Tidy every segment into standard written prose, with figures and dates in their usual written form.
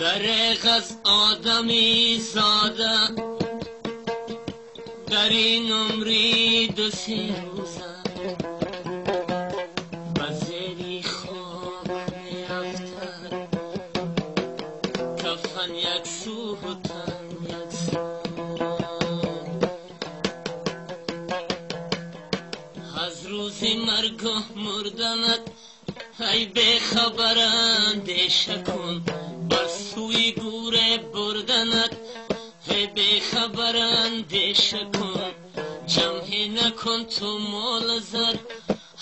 دریغ از آدمی زاده در این عمری 2-3 روزه بزیری خواب میرفتن کفن یک سو و تن یک سو از روزی مرگ و مردنت ای به خبر اندیشه کن بر سوی گوره بردنت ای به خبر اندیشه کن جمعی نکن تو مال زر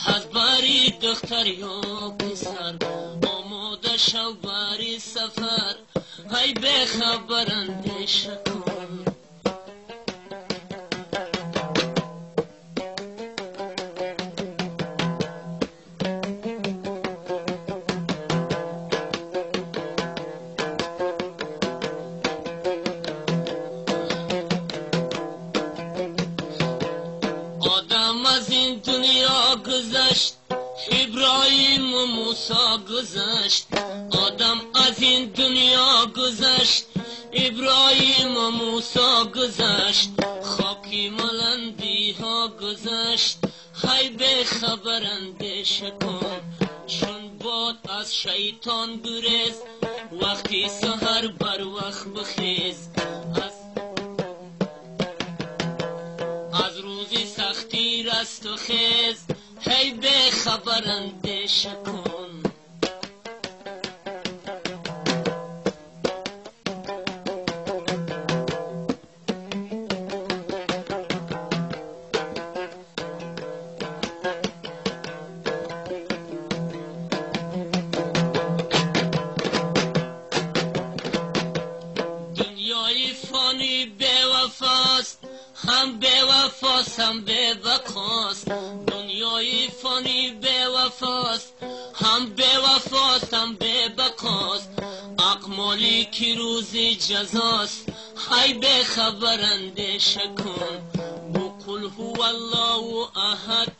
از باری دختر یا پسر آماده شو باری سفر ای به خبر اندیشه کن از این دنیا گذشت ابراهیم و موسی گذشت آدم از این دنیا گذشت ابراهیم و موسی گذشت خاکی ملندی ها گذشت های به خبر اندیشه کن چون باد از شیطان گریز وقتی سحر بر وقت بخیز از روزی سختی رست و خیز هی به خبر اندیشه کن دنیای فانی به وفاست هم به وفاست هم به بقاست دنیای فانی به وفاست هم به وفاست هم به بقاست اقمالی که روزی جزاست های به خبر اندیشه کن بو قل هو الله احد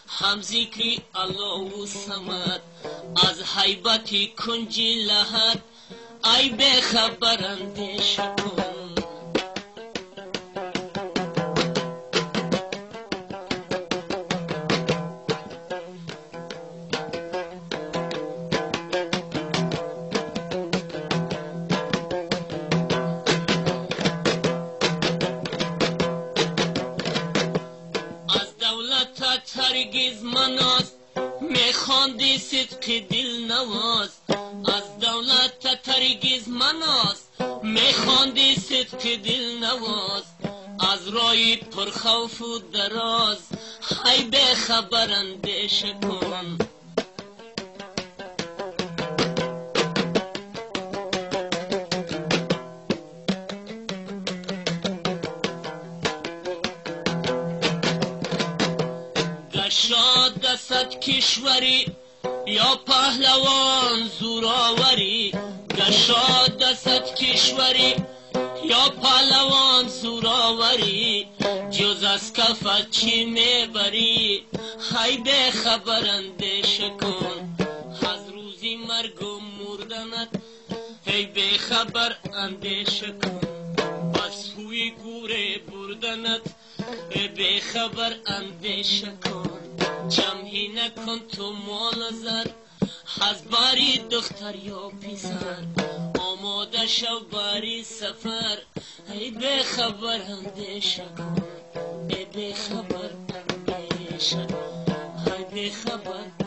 هم ذکری الله صمد از حیبتی کنجی لحد ای به خبر اندیشه کن هرگز مناز میخواندی صدق دل نواز از دولت هرگز مناز میخواندی صدق دل نواز از رای پرخوف و دراز ای به خبر اندیشه کن گشاد صد کشوری یا پهلوان زوراوری گشاد صد کشوری یا پهلوان زوراوری جز از کفت چی میبری های به خبر اندیشه کن از روزی مرگ و مردنت ای به خبر اندیشه کن بس سوی گوره بردنت ای به خبر اندیشه کن جمعی نکن تو مال زر از باری دختر یا پسر آماده شو باری سفر ای به خبر اندیشه کن ای به خبر اندیشه ای به خبر